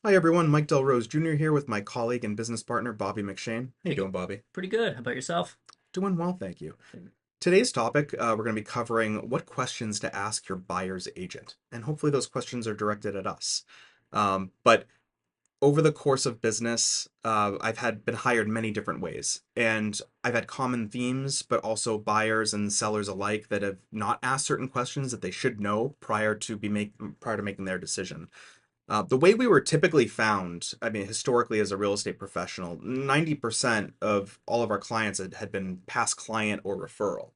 Hi everyone, Mike DelRose Jr. here with my colleague and business partner Bobby McShane. How you Hey, doing, Bobby? pretty good. How about yourself? Doing well, thank you. Today's topic, we're going to be covering what questions to ask your buyer's agent, and hopefully those questions are directed at us. But over the course of business, I've had been hired many different ways, and I've had common themes, but also buyers and sellers alike that have not asked certain questions that they should know prior to making their decision. The way we were typically found, I mean, historically as a real estate professional, 90% of all of our clients had been past client or referral.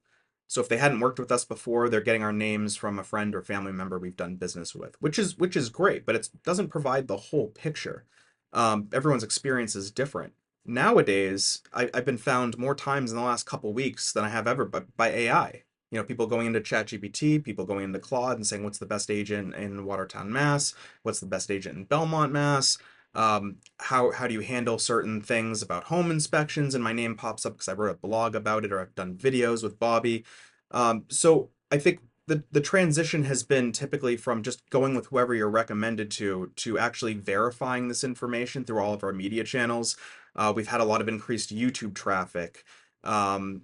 So if they hadn't worked with us before, they're getting our names from a friend or family member we've done business with, which is great, but it doesn't provide the whole picture. Everyone's experience is different. Nowadays, I've been found more times in the last couple weeks than I have ever by AI. People going into ChatGPT, people going into Claude and saying, what's the best agent in Watertown, Mass? What's the best agent in Belmont, Mass? How do you handle certain things about home inspections? And my name pops up because I wrote a blog about it or I've done videos with Bobby. So I think the transition has been typically from just going with whoever you're recommended to actually verifying this information through all of our media channels. We've had a lot of increased YouTube traffic. Um,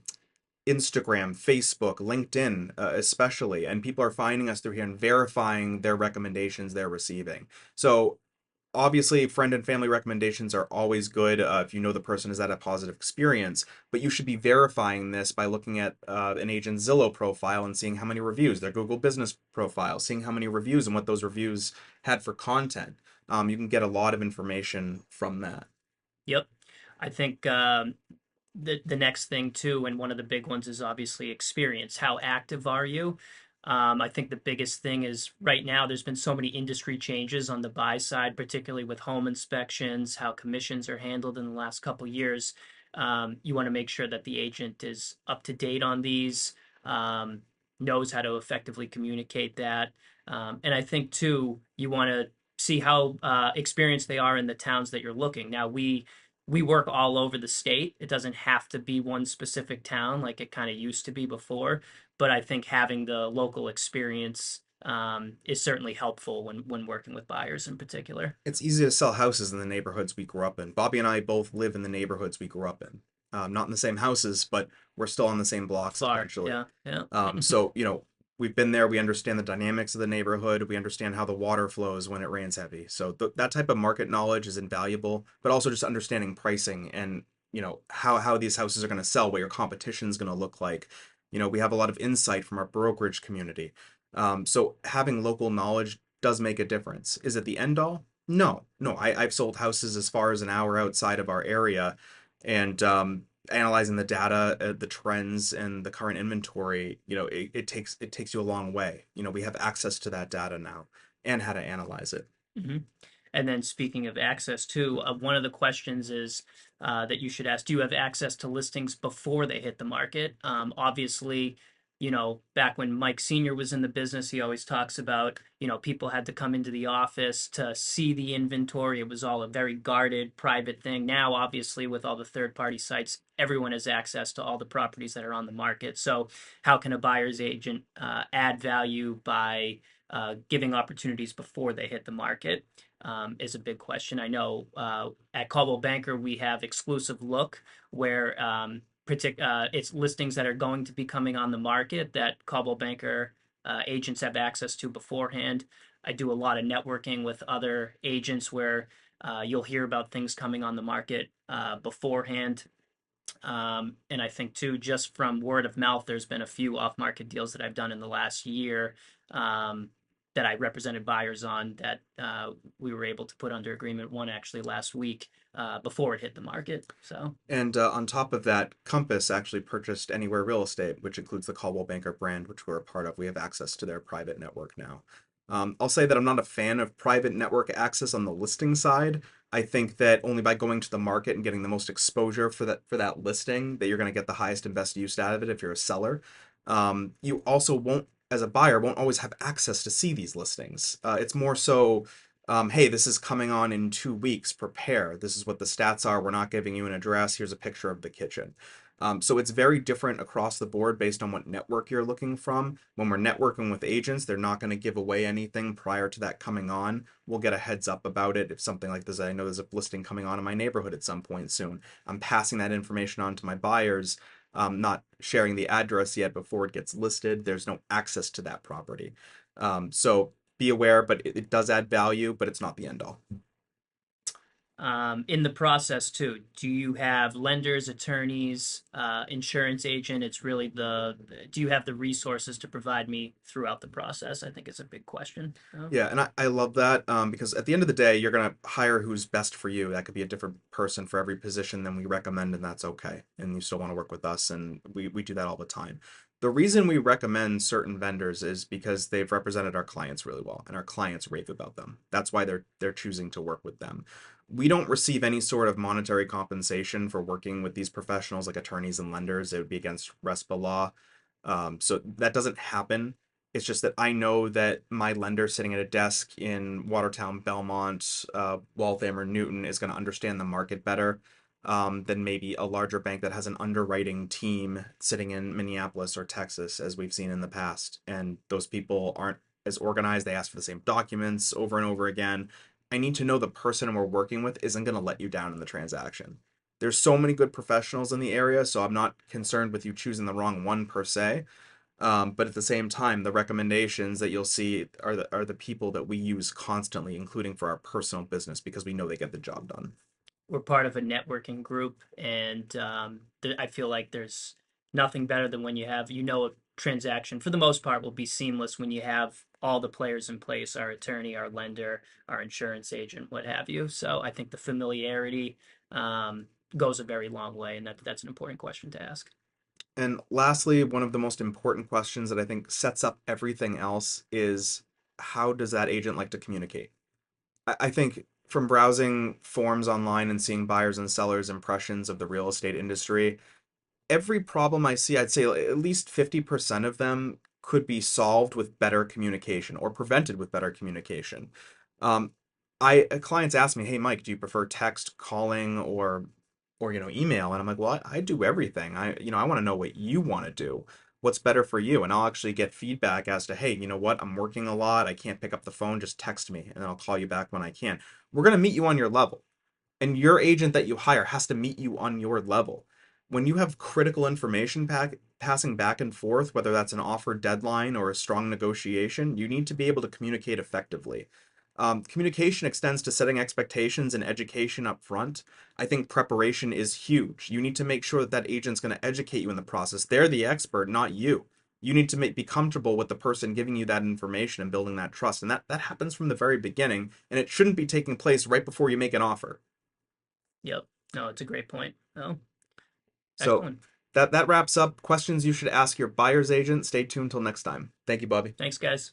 Instagram, Facebook, LinkedIn, especially, and people are finding us through here and verifying their recommendations they're receiving. So obviously, friend and family recommendations are always good if you know the person has had a positive experience, but you should be verifying this by looking at an agent's Zillow profile and seeing how many reviews, their Google business profile, seeing how many reviews and what those reviews had for content. You can get a lot of information from that. Yep. I think the next thing too, and one of the big ones is obviously experience. How active are you? I think the biggest thing is right now there's been so many industry changes on the buy side, particularly with home inspections, how commissions are handled in the last couple years. You want to make sure that the agent is up to date on these, um, knows how to effectively communicate that. And I think too, you want to see how experienced they are in the towns that you're looking. Now we work all over the state. It doesn't have to be one specific town like it kind of used to be before, but I think having the local experience is certainly helpful when working with buyers in particular. It's easy to sell houses in the neighborhoods we grew up in. Bobby and I both live in the neighborhoods we grew up in. Not in the same houses, but we're still on the same blocks Far, essentially. yeah, yeah. So, we've been there. We understand the dynamics of the neighborhood. We understand how the water flows when it rains heavy. So that type of market knowledge is invaluable, but also just understanding pricing and, how these houses are going to sell, what your competition is going to look like. We have a lot of insight from our brokerage community. So having local knowledge does make a difference. Is it the end all? No, no. I've sold houses as far as an hour outside of our area, and analyzing the data, the trends, and the current inventory, it takes you a long way. We have access to that data now and how to analyze it. hmm And then speaking of access too, one of the questions is that you should ask, do you have access to listings before they hit the market? Obviously, back when Mike Sr. was in the business, he always talks about, people had to come into the office to see the inventory. It was all a very guarded, private thing. Now, obviously, with all the third-party sites, everyone has access to all the properties that are on the market. So how can a buyer's agent add value by giving opportunities before they hit the market is a big question. I know at Coldwell Banker we have exclusive look where it's listings that are going to be coming on the market that Coldwell Banker agents have access to beforehand. I do a lot of networking with other agents where you'll hear about things coming on the market beforehand. And I think too, just from word of mouth, there's been a few off-market deals that I've done in the last year that I represented buyers on that we were able to put under agreement. One actually last week before it hit the market. So And on top of that, Compass actually purchased Anywhere Real Estate, which includes the Coldwell Banker brand, which we're a part of. We have access to their private network now. I'll say that I'm not a fan of private network access on the listing side. I think that only by going to the market and getting the most exposure for that listing, that you're going to get the highest and best use out of it if you're a seller. You also won't, as a buyer, won't always have access to see these listings. It's more so hey, this is coming on in 2 weeks. Prepare. This is what the stats are. We're not giving you an address. Here's a picture of the kitchen. So it's very different across the board based on what network you're looking from. When we're networking with agents, they're not going to give away anything prior to that coming on. We'll get a heads up about it if something like this. I know there's a listing coming on in my neighborhood at some point soon. I'm passing that information on to my buyers, not sharing the address yet before it gets listed. There's no access to that property. So be aware, but it does add value, but it's not the end all. In the process too, do you have lenders, attorneys, insurance agent? It's really do you have the resources to provide me throughout the process? I think it's a big question. Yeah, and I love that because at the end of the day, you're going to hire who's best for you. That could be a different person for every position than we recommend, and that's okay. And you still want to work with us, and we do that all the time. The reason we recommend certain vendors is because they've represented our clients really well, and our clients rave about them. That's why they're choosing to work with them. We don't receive any sort of monetary compensation for working with these professionals like attorneys and lenders. It would be against RESPA law. So that doesn't happen. It's just that I know that my lender sitting at a desk in Watertown, Belmont, Waltham, or Newton is going to understand the market better than maybe a larger bank that has an underwriting team sitting in Minneapolis or Texas, as we've seen in the past. And those people aren't as organized. They ask for the same documents over and over again. I need to know the person we're working with isn't going to let you down in the transaction. There's so many good professionals in the area, so I'm not concerned with you choosing the wrong one per se. But at the same time, the recommendations that you'll see are the people that we use constantly, including for our personal business, because we know they get the job done. We're part of a networking group, and I feel like there's nothing better than when a transaction for the most part will be seamless when you have all the players in place, our attorney, our lender, our insurance agent, what have you. So I think the familiarity goes a very long way, and that's an important question to ask. And lastly, one of the most important questions that I think sets up everything else is how does that agent like to communicate? I think from browsing forums online and seeing buyers and sellers' impressions of the real estate industry, every problem I see, I'd say at least 50% of them could be solved with better communication or prevented with better communication. Um, clients ask me, "Hey, Mike, do you prefer text, calling, or email?" And I'm like, "Well, I do everything. I want to know what you want to do. What's better for you?" And I'll actually get feedback as to, "Hey, you know what? I'm working a lot. I can't pick up the phone. Just text me, and I'll call you back when I can." We're gonna meet you on your level, and your agent that you hire has to meet you on your level. When you have critical information passing back and forth, whether that's an offer deadline or a strong negotiation, you need to be able to communicate effectively. Communication extends to setting expectations and education up front. I think preparation is huge. You need to make sure that that agent's going to educate you in the process. They're the expert, not you. You need to be comfortable with the person giving you that information and building that trust. And that happens from the very beginning, and it shouldn't be taking place right before you make an offer. Yep. No, it's a great point. Oh, So excellent. that wraps up questions you should ask your buyer's agent. Stay tuned till next time. Thank you, Bobby. Thanks, guys.